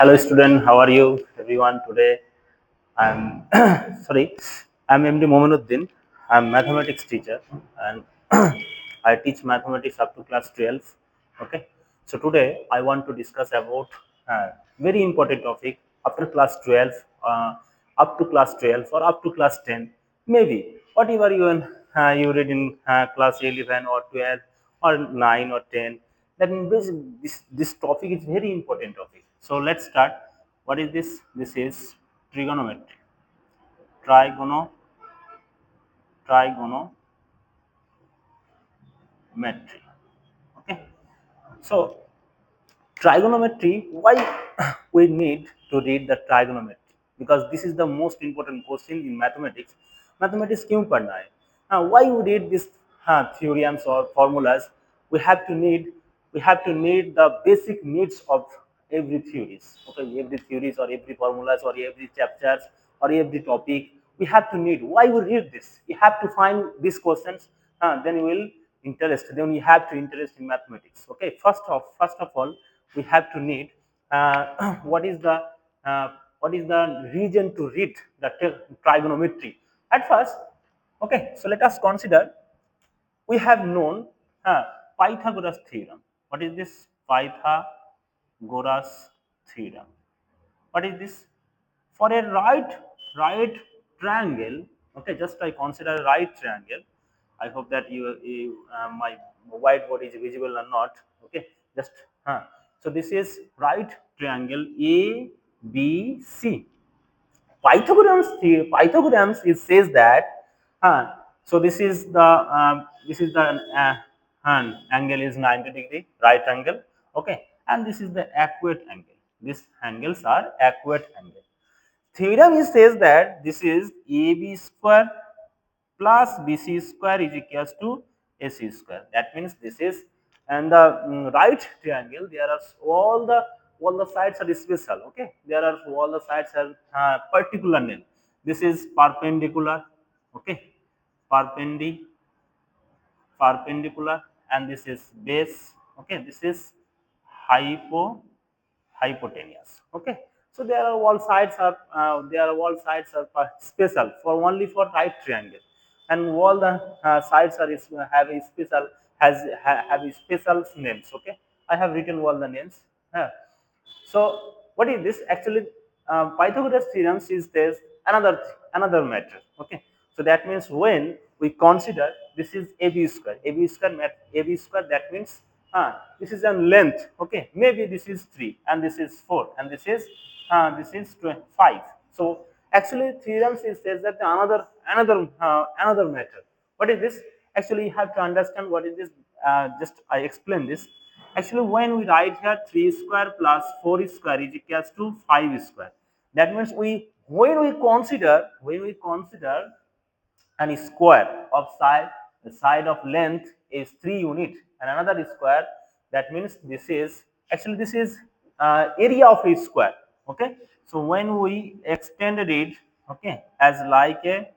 Hello student, how are you everyone today? I'm sorry, I'm MD Mominuddin. I'm mathematics teacher and I teach mathematics up to class 12. Okay, so today I want to discuss about very important topic after class 12, up to class 12 or up to class 10, maybe whatever you read in class 11 or 12 or 9 or 10. Then this topic is very important topic. So let's start. What is this? This is trigonometry. Trigono, trigonometry. Okay. So trigonometry, why we need to read the trigonometry? Because this is the most important question in mathematics. Mathematics क्यों पढ़ना है? Why we read these theorems or formulas? We have to need the basic needs of every theories. Okay, every theories or every formulas or every chapters or every topic we have to need. Why we read this? You have to find these questions. Then you will interest. Then you have to interest in mathematics. Okay, first of all we have to need what is the uh, reason to read the trigonometry at first. Okay, so let us consider we have known Pythagoras theorem. What is this Pythagoras theorem? What is this? For a right triangle, okay, just I consider a right triangle. I hope that my whiteboard is visible or not. Okay, just so this is right triangle ABC. Pythagoreans it says that so this is the angle is 90-degree right angle. Okay, and this is the acute angle. These angles are acute angle. Theorem is says that this is AB square plus BC square is equals to AC square. That means this is, and the right triangle there are all the sides are special. Okay, there are all the sides are particular name. This is perpendicular. Okay, perpendicular, perpendicular, and this is base. Okay, this is hypo hypotenuse. Okay, so there are all sides are special for only for right triangle, and all the sides are have a special have a special names. Okay, I have written all the names. So what is this? Actually, Pythagoras theorem is this another matter. Okay, so that means when we consider this is AB square. That means this is a length. Okay, maybe this is 3 and this is 4 and this is 5. So actually, theorem says that another matter. What is this? Actually, you have to understand what is this. Just I explain this. Actually, when we write here 3 square plus 4 square is equals to 5 square. That means when we consider and square of side, the side of length is 3 unit and another square, that means this is actually this is area of a square. Okay, so when we extended it, okay, as like a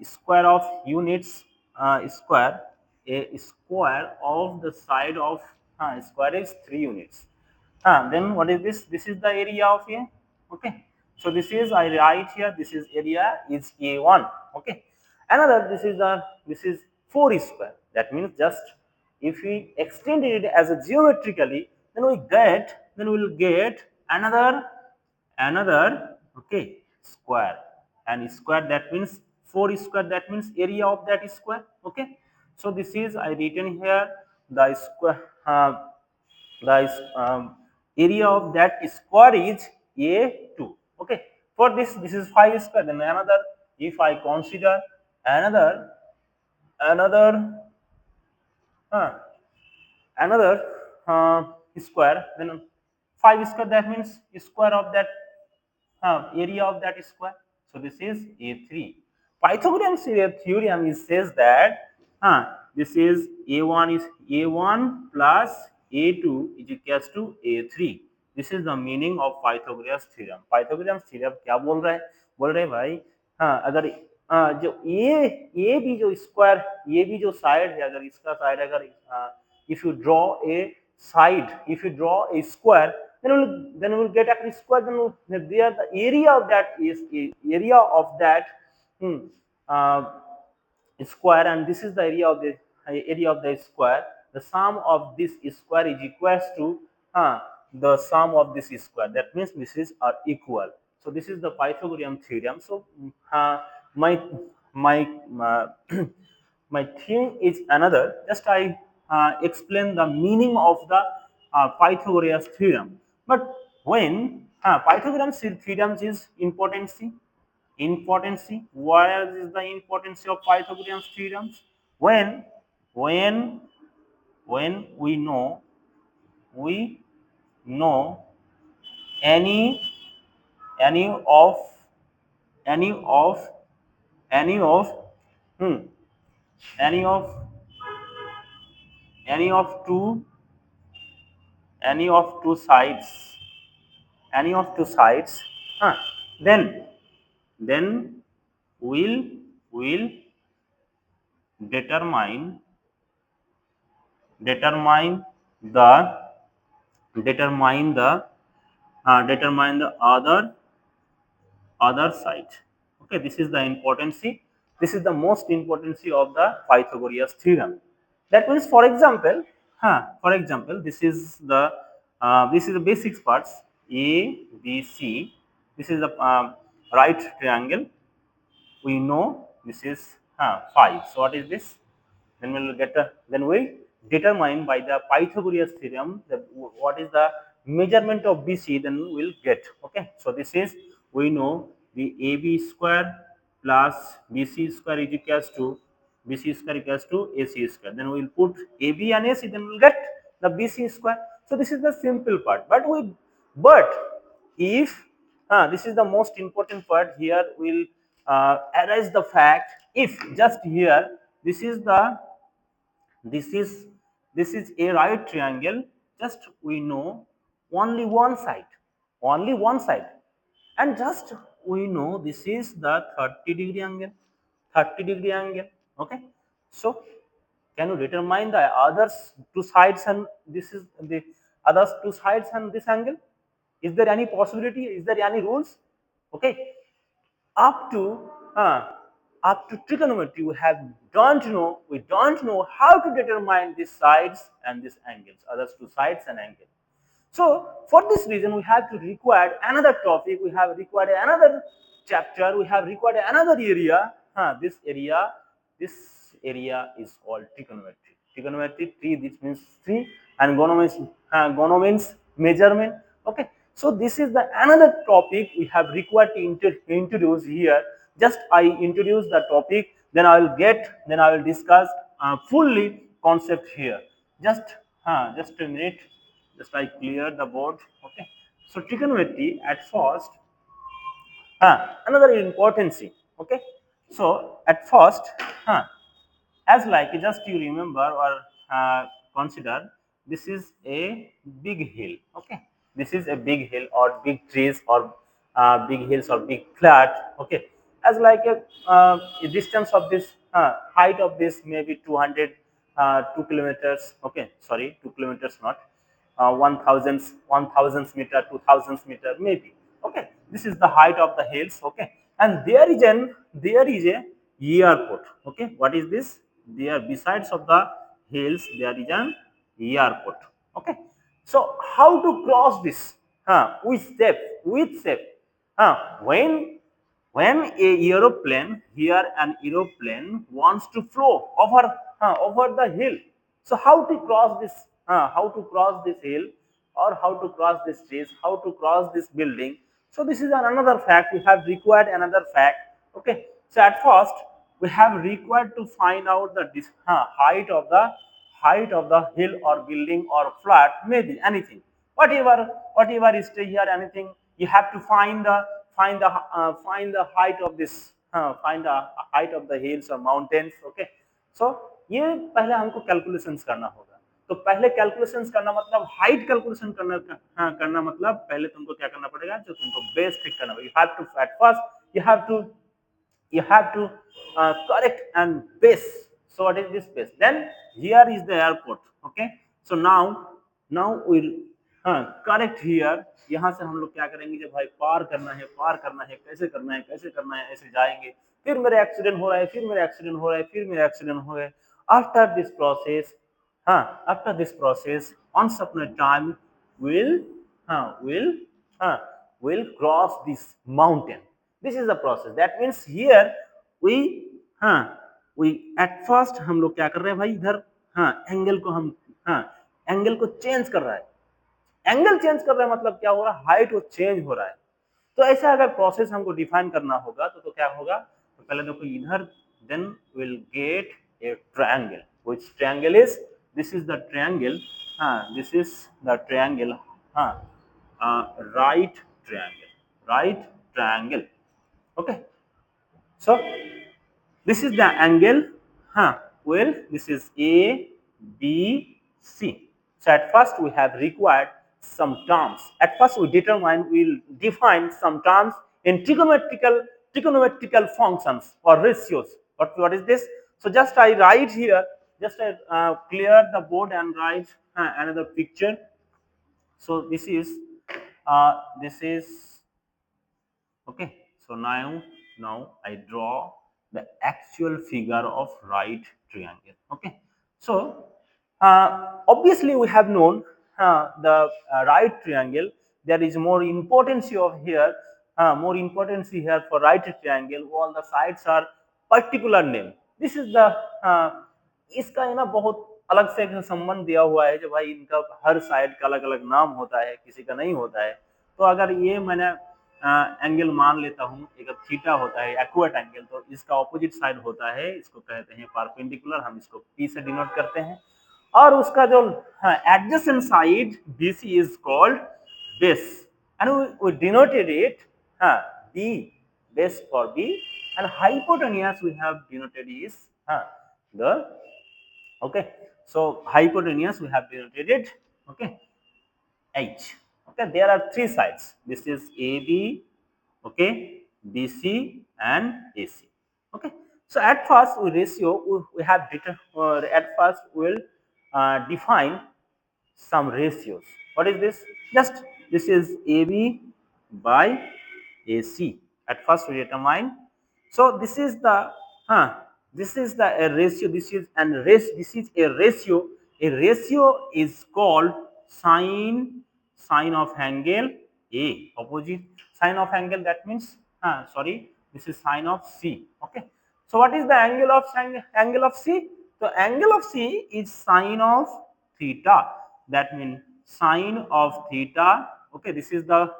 square of units, square, a square of the side of square is 3 units. Then what is this? This is the area of a. Okay, so this is I write here. This is area is A1. Okay, another this is 4 square. That means just if we extend it as a geometrically, then we will get another okay square, and square that means 4 square, that means area of that square. Okay, so this is I written here the square the area of that square is A2. Okay, for this is 5 square. Then another, if I consider another another uh, another square, then 5 square, that means square of that area of that square. So this is A3. Pythagorean theorem is says that this is A1 is A1 plus A2 is equals to A3. This is the meaning of Pythagoras theorem. Pythagorean theorem क्या बोल रहे हैं भाई, अगर जो ए भी जो square, ये भी जो साइड है, अगर इसका साइड अगर if you draw a side, if you draw a square, then we'll get a square. Then there the area of that is area of that hmm, uh, square, and this is the area of the square. The sum of this square is equals to the sum of this square. That means this is are equal. So this is the Pythagorean theorem. So my my uh, my theme is another. Just I explain the meaning of the Pythagorean theorem. But when Pythagorean theorem is importancy, where is the importance of Pythagorean theorems? When when when we know any any of any of any of hmm, any of any of two any of two sides any of two sides, huh, then then will will determine determine the determine the determine the other side. Okay, this is the importance. This is the most importance of the Pythagorean theorem. That means, for example, this is the basics parts. A, B, C. This is the right triangle. We know this is 5. So what is this? Then we will get then we determine by the Pythagorean theorem that what is the measurement of BC. Then we will get, okay. So this is, we know the AB square plus BC square is equals to AC square. Then we will put AB and AC. Then we will get the BC square. So this is the simple part. But if this is the most important part, here will arise the fact, if just here this is the this is this is a right triangle, just we know only one side, and just we know this is the 30 degree angle, okay. So can you determine the others two sides, and this is the others two sides and this angle? Is there any possibility? Is there any rules? Okay, up to uh, up to trigonometry we don't know how to determine these sides and these angles, others two sides and angles. So for this reason, we have to require another topic, we have required another chapter, we have required another area. This area is called trigonometry. Trigonometry, three, this means three, and gono means measurement. Okay. So this is the another topic we have required to introduce here. Just I introduce the topic, then then I will discuss fully concept here. Just a minute. Just I clear the board. Okay. So trigonometry at first, another importance. Okay. So at first, as like just you remember or consider, this is a big hill. Okay. This is a big hill or big trees or big hills or big flat. Okay. As like a distance of this height of this maybe 200 2 kilometers. Okay, sorry, 2 kilometers not 1000 meter, 2000 meter maybe. Okay, this is the height of the hills. Okay, and there is a airport. Okay, what is this? There besides of the hills there is an airport. Okay, so how to cross this? With step. When a aeroplane, here an aeroplane wants to flow over the hill. So how to cross this? How to cross this hill, or how to cross this trees? How to cross this building? So this is another fact. We have required another fact. Okay. So at first we have required to find out the height of the hill or building or flat, maybe anything, whatever is here, anything. You have to find the height of this, find the height of the hills or mountains. Okay. So ये पहले हमको calculations करना होगा. तो पहले calculations करना मतलब height calculation करना मतलब पहले तुमको क्या करना पड़ेगा, जो तुमको बेस ठीक करना पड़ेगा. You have to at first you have to correct and base. So what is this base? Then here is the airport. Okay. So now we हाँ करेक्ट हियर। यहाँ से हम लोग क्या करेंगे, जब भाई पार करना है, पार करना है, कैसे करना है, कैसे करना है, ऐसे जाएंगे, फिर मेरे एक्सीडेंट हो रहा है, फिर मेरे एक्सीडेंट हो रहा है, फिर मेरे एक्सीडेंट हो गए। आफ्टर दिस प्रोसेस, हाँ after this process once upon a time will, will, हाँ will cross this mountain. This is the process. That means here we, हाँ we at first हम लोग क्या कर रहे हैं भाई, इधर हाँ एंगल को हम, हाँ एंगल को चेंज कर रहा है। एंगल चेंज कर रहे हैं मतलब क्या हो रहा है, हाइट वो चेंज हो रहा है। तो ऐसा अगर प्रोसेस हमको डिफाइन करना होगा तो क्या होगा, तो पहले देखो इधर, then will get a triangle, which triangle is, this is the triangle, हाँ दिस इज द ट्रायंगल, हाँ right triangle, right triangle. Okay, so this is the angle, well this is A, B, C. So at first we have required some terms. At first we'll define some terms in trigonometrical functions or ratios. What is this? So just I write here, just I clear the board and write another picture. So this is okay. So now I draw the actual figure of right triangle. Okay, so obviously we have known the right triangle, there is more importance of here, more importance here for right triangle, all the sides are particular name. This is the इसका है ना बहुत अलग से संबंध दिया हुआ है, जो भाई इनका हर साइड का अलग अलग नाम होता है, किसी का नहीं होता है। तो अगर ये मैंने एंगल मान लेता हूँ, एक थीटा होता है एक्यूट एंगल, तो इसका ऑपोजिट साइड होता है, इसको कहते हैं परपेंडिकुलर, हम इसको P से डिनोट करते हैं। और उसका जो adjacent side BC is called base, and we denoted it B, base for B, and hypotenuse we have denoted is the, okay, so hypotenuse we have denoted it, okay, H. Okay, there are three sides. This is AB, okay, BC and AC. Okay, so at first we we have at first we will define some ratios. What is this? Just this is AB by AC. At first we determine. So this is the a ratio. This is this is a ratio. A ratio is called sine of angle A, opposite sine of angle. That means sorry, this is sine of C. Okay. So what is the angle of C? The angle of C is sine of theta. That means sine of theta. Okay, this is the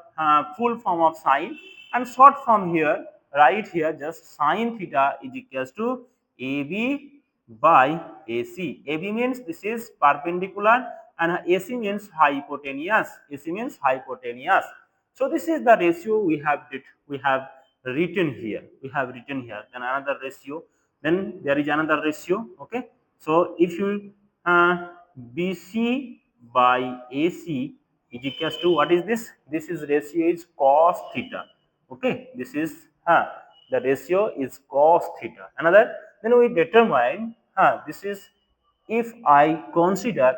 full form of sine, and short form here, right here, just sine theta is equals to AB by AC. AB means this is perpendicular, and AC means hypotenuse. AC means hypotenuse. So this is the ratio we have written here. We have written here. Then another ratio. Then there is another ratio. Okay. So if you BC by AC is equals to, what is this? This is ratio is cos theta. Okay. This is the ratio is cos theta. Another, then we determine this is, if I consider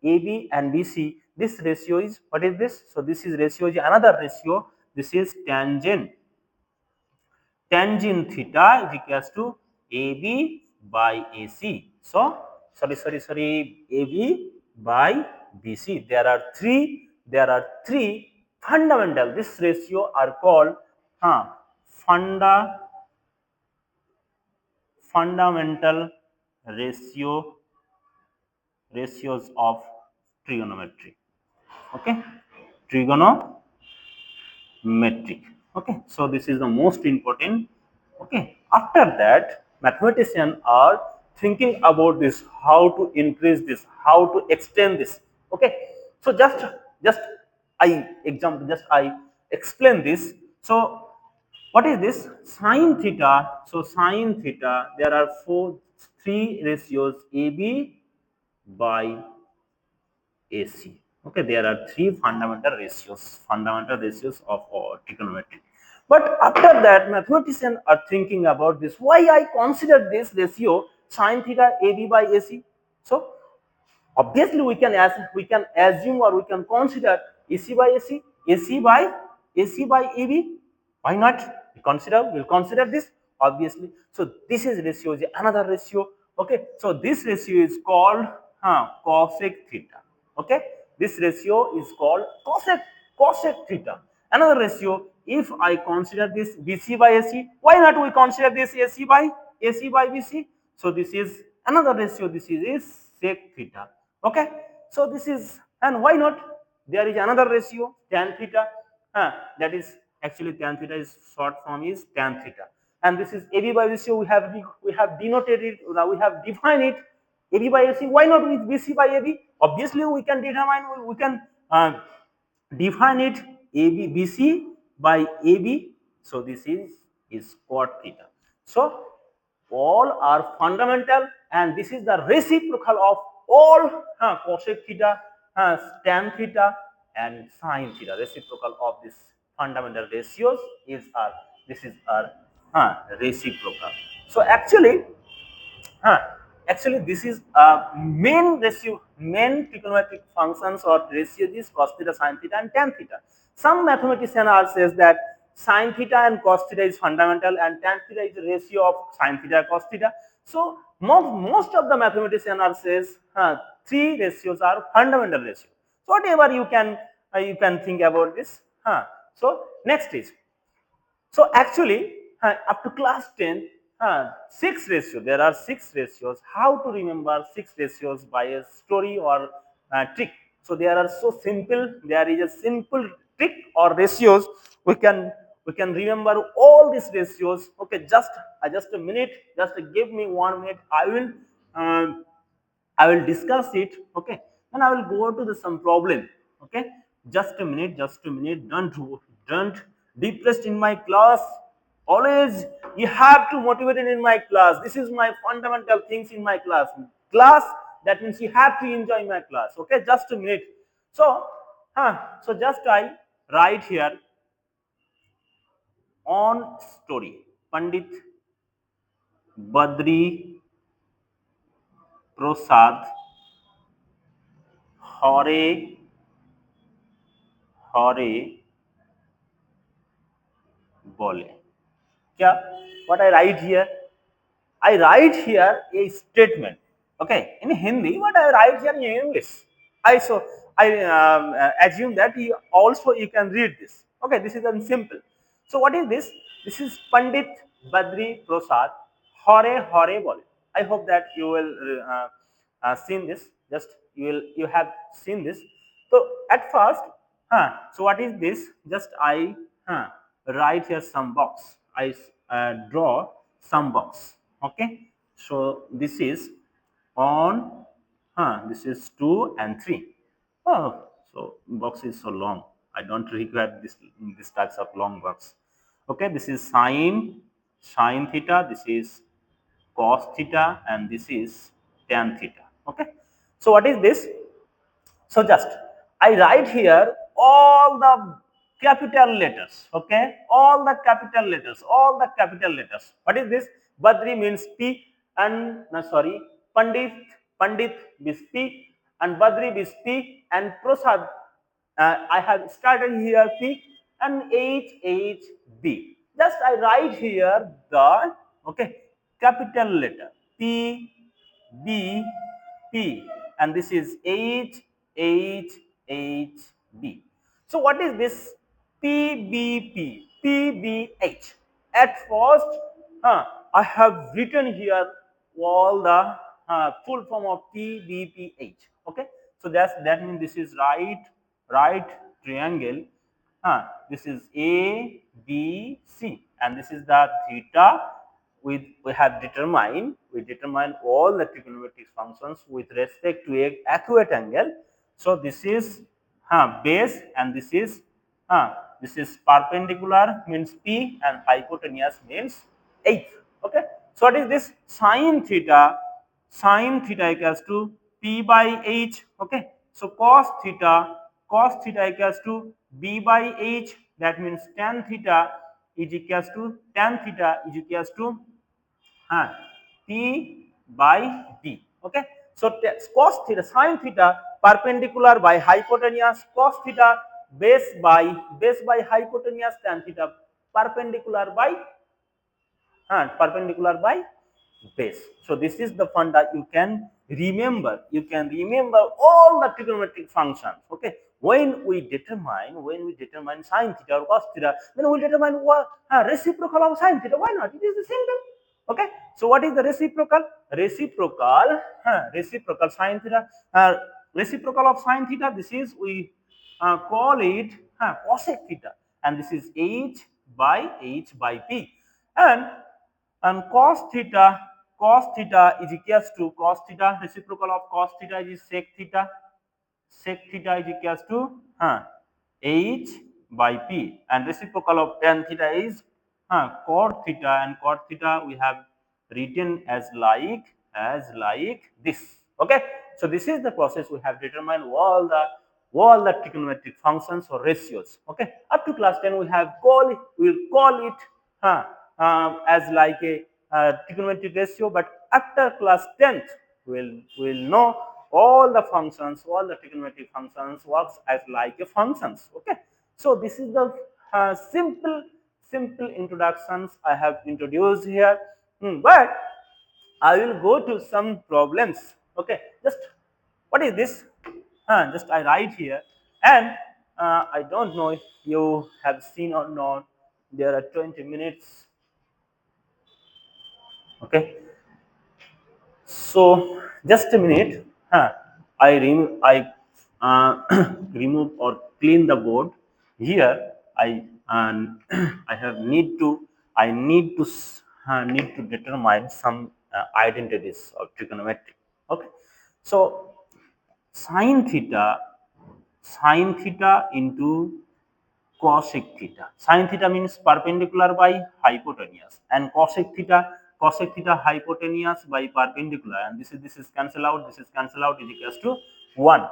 AB and BC, this ratio is, what is this? So this is ratio is another ratio. This is tangent theta is equals to AB by AC. So AB by BC. There are three fundamental. This ratio are called funda fundamental ratios of trigonometry. Okay, trigonometric. Okay, so this is the most important. Okay, after that mathematicians are thinking about this, how to increase this, how to extend this. Okay, so just I explain this. So what is this sine theta? So sine theta, there are three ratios, AB by AC. Okay, there are three fundamental ratios of trigonometry. But after that, mathematicians are thinking about this. Why I consider this ratio sine theta AB by AC? So Obviously we can assume or we can consider AC by AC, AC by AB. Why not? We'll consider this obviously. So this is ratio is another ratio. Okay, so this ratio is called cosec theta. Okay, this ratio is called cosec theta. Another ratio, if I consider this BC by AC, why not we consider this AC by BC? So this is another ratio. This is sec theta. Okay, so this is, and why not? There is another ratio tan theta. That is actually tan theta is short form is tan theta, and this is AB by BC. We have denoted it. Now we have defined it. AB by AC. Why not with BC by AB? Obviously, we can determine. We can define it AB BC by AB. So this is cot theta. So all are fundamental, and this is the reciprocal of all cosec theta, tan theta, and sin theta. Reciprocal of this fundamental ratios is our, this is our reciprocal. So Huh. Actually, this is main ratio, main trigonometric functions or ratios is cos theta, sin theta, and tan theta. Some mathematician are says that sin theta and cos theta is fundamental, and tan theta is a ratio of sin theta cos theta. So most of the mathematician are says three ratios are fundamental ratios. So whatever you can think about this. So next is, so actually, up to class 10, six ratio. There are six ratios. How to remember six ratios by a story or trick? So there are so simple. There is a simple trick or ratios. We can remember all these ratios. Okay, just a minute. Just give me 1 minute. Um, I will discuss it. Okay, and I will go to the some problem. Okay, just a minute, just a minute. Don't depressed in my class. Always you have to motivate it in my class. This is my fundamental things in my class. Class, that means you have to enjoy my class. Okay, just a minute. So, so just I write here on story. Pandit Badri Prasad Hore Hore Bole. क्या what I write here? I write here a statement. Okay, in Hindi, what I write here in English. I so I assume that you also you can read this. Okay, this is simple. So what is this? This is Pandit Badri Prasad Hore Hore Bole. I hope that you will seen this. Just you have seen this. So at first, so what is this? Just I write here some box. I draw some box. Okay, so this is on, this is 2 and 3. Oh, so box is so long. I don't require this types of long box. Okay, this is sine theta. This is cos theta, and this is tan theta. Okay, so what is this? So just I write here all the capital letters. Okay, all the capital letters, all the capital letters. What is this? Badri means P, and no, sorry, Pandit means P, and Badri means P, and Prasad. I have started here P and HHB. Just I write here the, okay, capital letter P, B, P, and this is HHHB. So what is this? PBP, PBH. At first, I have written here all the full form of PBPH. Okay, so that means this is right triangle. This is A B C, and this is the theta. We have determined, we determine all the trigonometric functions with respect to a acute angle. So this is base, and this is perpendicular means P, and hypotenuse means H. Okay, so what is this? Sine theta, sine theta equals to P by H. Okay, so cos theta equals to B by H. That means tan theta is equals to, tan theta is equals to P by D. Okay, So cos theta, sin theta perpendicular by hypotenuse, cos theta base by hypotenuse, tan theta perpendicular by perpendicular by base. So this is the funda you can remember. You can remember all the trigonometric functions. Okay. When we determine sin theta or cos theta, then we determine what reciprocal of sin theta. Why not? It is the simple. Okay. So what is the reciprocal? Reciprocal sin theta. Reciprocal of sin theta. This is we call it cosec theta, and this is h by p, and cos theta is equals to cos theta, reciprocal of cos theta is sec theta, sec theta is equals to h by p, and reciprocal of tan theta is cot theta, and cot theta we have written as like this. Okay, so this is the process we have determined all the trigonometric functions or ratios. Okay, up to class 10 we'll call it as like a trigonometric ratio, but after class 10th we'll know all the trigonometric functions works as like a functions. Okay, so this is the simple introductions I have introduced here. But I will go to some problems. Okay, just what is this? Just I write here, and I don't know if you have seen or not. There are 20 minutes. Okay, so just a minute. I remove or clean the board. Here I have need to determine some identities of trigonometry. Okay, so sine theta sine theta into cosec theta. Sin theta means perpendicular by hypotenuse, and cosec theta hypotenuse by perpendicular, and this is cancel out, this is cancel out, is equals to 1.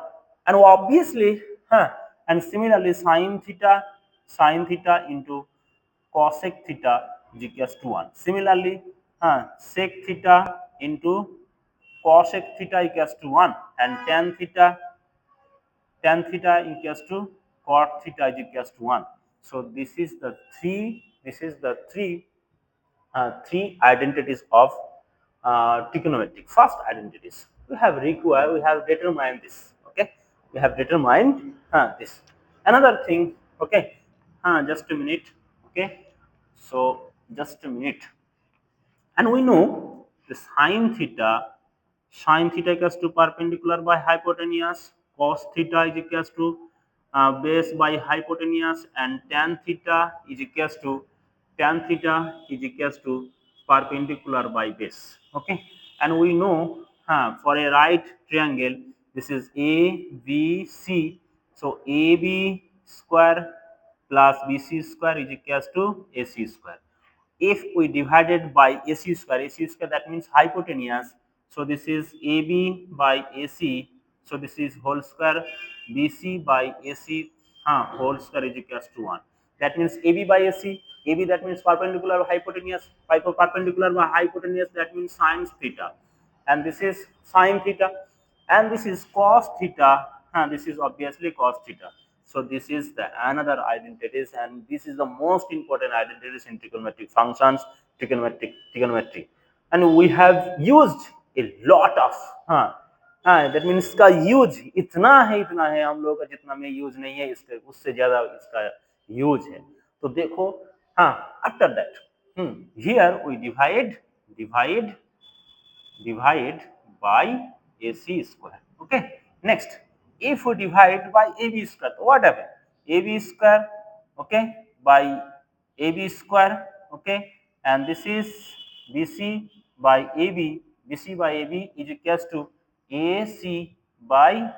And obviously, and similarly sin theta into cosec theta is equals to 1. Similarly, sec theta into cosec theta equals to 1, and tan theta equals to cot theta is equals to 1. So this is the three identities of trigonometric. First identities we have determined this. Okay, we have determined this. Another thing. Okay, just a minute. Okay, so just a minute. And we know the sin theta equals to perpendicular by hypotenuse, cos theta is equals to base by hypotenuse, and tan theta is equals to perpendicular by base. Okay, and we know for a right triangle this is ABC. So AB square plus BC square is equals to AC square. If we divided by AC square that means hypotenuse. So this is AB by AC. So this is whole square, BC by AC whole square is equals to 1. That means AB by AC. AB that means perpendicular by hypotenuse. Perpendicular by hypotenuse that means sin theta. And this is sin theta. And this is cos theta. This is obviously cos theta. So this is the another identities, and this is the most important identities in trigonometric functions, trigonometry, and we have used a lot of that means इसका use इतना है हम लोग का जितना में use नहीं है, इसके उससे ज्यादा इसका यूज है. तो देखो after that here we divide by AC square. Okay. Next, if we divide by AB square, so what happens? AB square, okay, by AB square, okay, and this is BC by AB. BC by AB is equals to AC by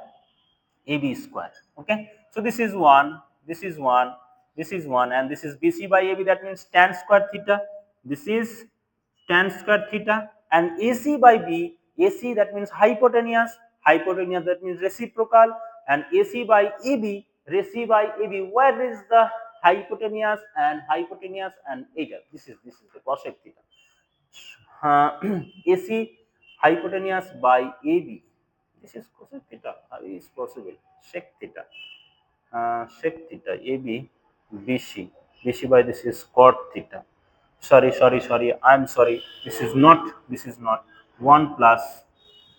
AB square. Okay, so this is 1, this is 1, this is 1, and this is BC by AB. That means tan square theta. This is tan square theta, and AC by B. AC that means hypotenuse. Hypotenuse that means reciprocal, and AC by AB. Reci by AB. Where is the hypotenuse and eta? This is the cosec theta. AC hypotenuse by AB. This is cosec theta. How is possible? Sec theta. Sec theta. AB, BC. BC by this is cot theta. Sorry. I'm sorry. This is not. This is not. 1 plus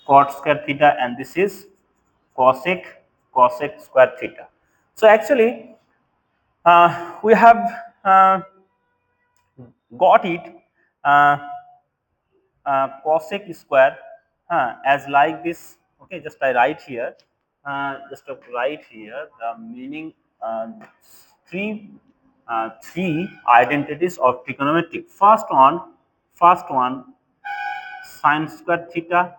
cot square theta, and this is cosec cosec square theta. So actually, we have uh, got it. Uh, cosec square as like this. Okay, just I write here. Just to write here the meaning. Three three identities of trigonometry. First one, sine square theta,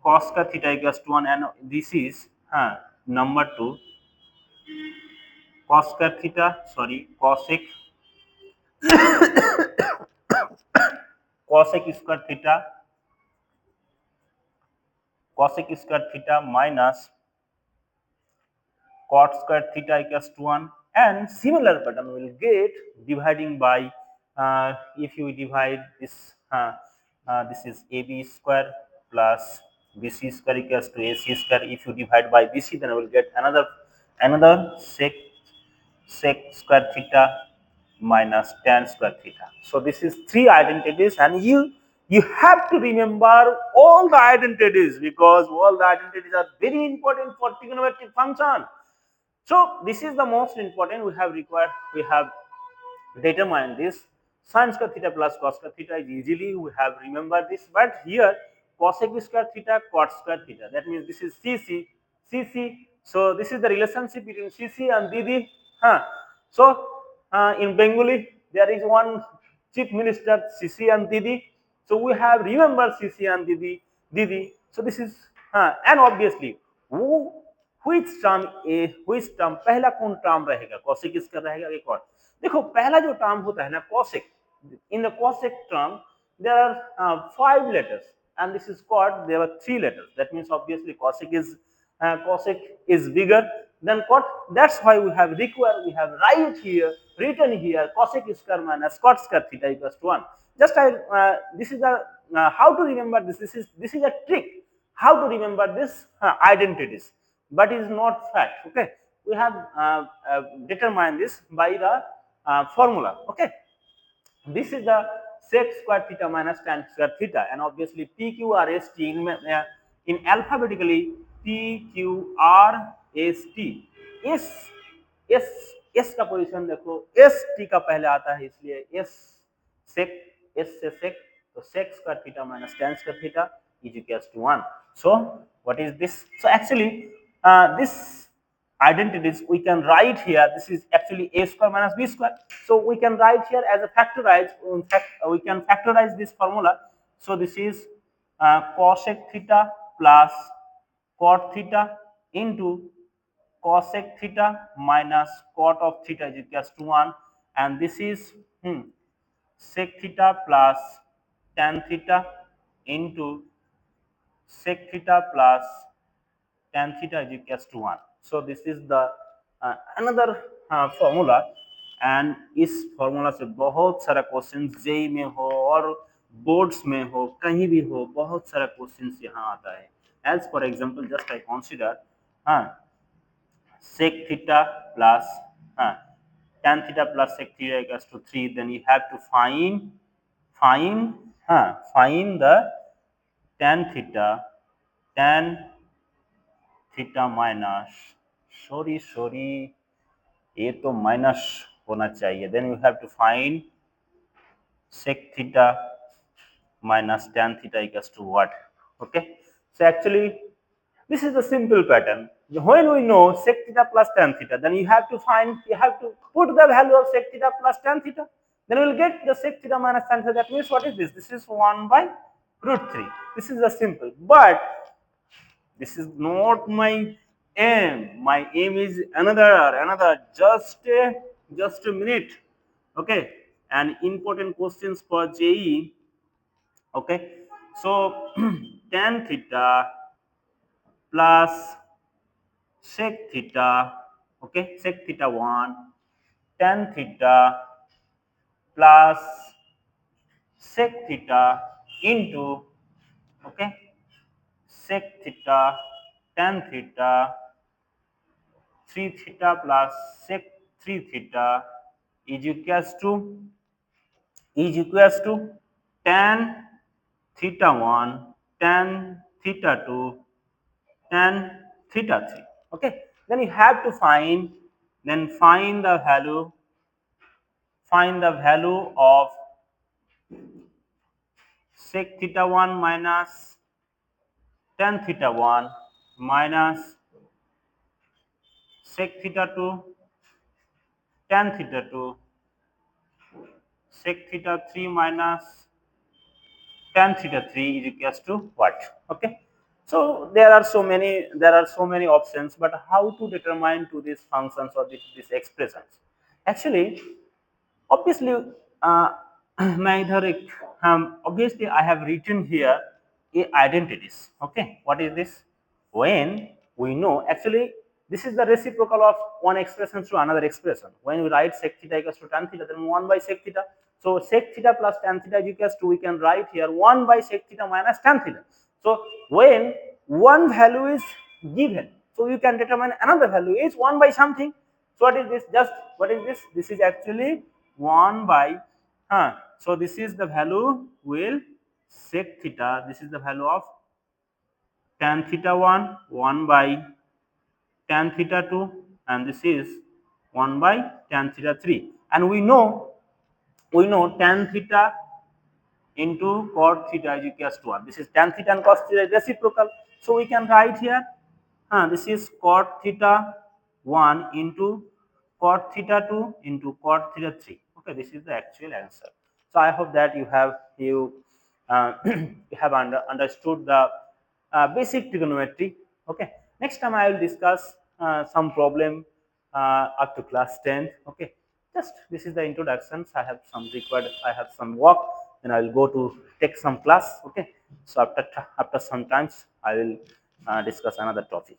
cos square theta equals to 1, and this is number 2, cos square theta, sorry, cosec square theta, minus cot square theta equals to 1, and similar pattern will get dividing by if you divide this, this is AB square plus BC square equals to AC square. If you divide by BC, then we will get another sec square theta minus tan square theta. So this is three identities, and you have to remember all the identities, because all the identities are very important for trigonometric function. So this is the most important we have required. We have determined this. Sin square theta plus cos square theta is easily we have remembered this, but here cosec square theta, cot square theta. That means this is CC. So this is the relationship between CC and Didi. So in Bengali there is one chief minister, CC and Didi. So we have remembered CC and Didi. So this is and obviously who which term पहला कौन term रहेगा, cosec इसका रहेगा एक और. देखो पहला जो टर्म होता है ना cosec, in the cosec term there are 5 letters and this is cot, there were 3 letters. That means obviously cosec is bigger than cot. That's why we have written here cosec square minus cot square theta equals to 1. Just this is a how to remember this. This is a trick how to remember this identities, but it is not fact. Okay, we have determined this by the formula. Okay, this is the sec square theta minus tan square theta, and obviously p q r s t in alphabetically p q r s t. इस S S का position देखो, S T का पहले आता है, इसलिए S सेक, S से sec, तो sec square theta minus tan square theta is equals to 1. So what is this? So actually this identities we can write here. This is actually a square minus b square. So we can write here as a factorize. In fact, we can factorize this formula. So this is cosec theta plus cot theta into cosec theta minus cot of theta is equals to 1, and this is sec theta plus tan theta into sec theta plus tan theta is equals to 1. So this is the another formula, and इस formula से बहुत सारा question JEE में हो और boards में हो, कहीं भी हो, बहुत सारा क्वेश्चन यहाँ आता है. As for example just I consider sec theta plus tan theta plus sec theta equals to 3, then you have to find find the tan theta minus, sorry ये तो माइनस होना चाहिए, then you have to find sec theta minus tan theta equals to what? Okay, so actually this is the simple pattern. When we know sec theta plus tan theta, then you have to put the value of sec theta plus tan theta. Then we will get the sec theta minus tan theta. That means what is this? This is 1 by root 3. This is the simple. But this is not my aim. My aim is another. Just a minute. Okay. And important questions for JE. Okay. So tan theta plus sec theta, okay, sec theta 1, tan theta plus sec theta into, okay, sec theta tan theta 3 theta plus sec 3 theta is equals to is equals to tan theta 1 tan theta 2 tan theta 3. Okay, then you have to find the value of sec theta 1 minus tan theta 1 minus sec theta 2 tan theta 2 sec theta 3 minus tan theta 3 is equals to what? Okay, so there are so many options, but how to determine to these functions or these expressions? Actually, obviously, uh, neither obviously I have written here a identities. Okay, what is this? When we know, actually this is the reciprocal of one expression to another expression. When we write sec theta equals to tan theta, then 1 by sec theta. So sec theta plus tan theta is equals to, we can write here 1 by sec theta minus tan theta. So when one value is given, so you can determine another value is 1 by something. So what is this? Just what is this? This is actually 1 by so this is the value will sec theta. This is the value of tan theta 1, 1 by tan theta 2, and this is 1 by tan theta 3. And we know tan theta into cot theta is equals to 1. This is tan theta and cos theta is reciprocal. So we can write here, this is cot theta 1 into cot theta 2 into cot theta 3. Okay, this is the actual answer. So I hope that you have understood the basic trigonometry. Okay, next time I will discuss some problem up to class 10. Okay, just this is the introductions. I have some work, then I will go to take some class. Okay, so after some times I will discuss another topic.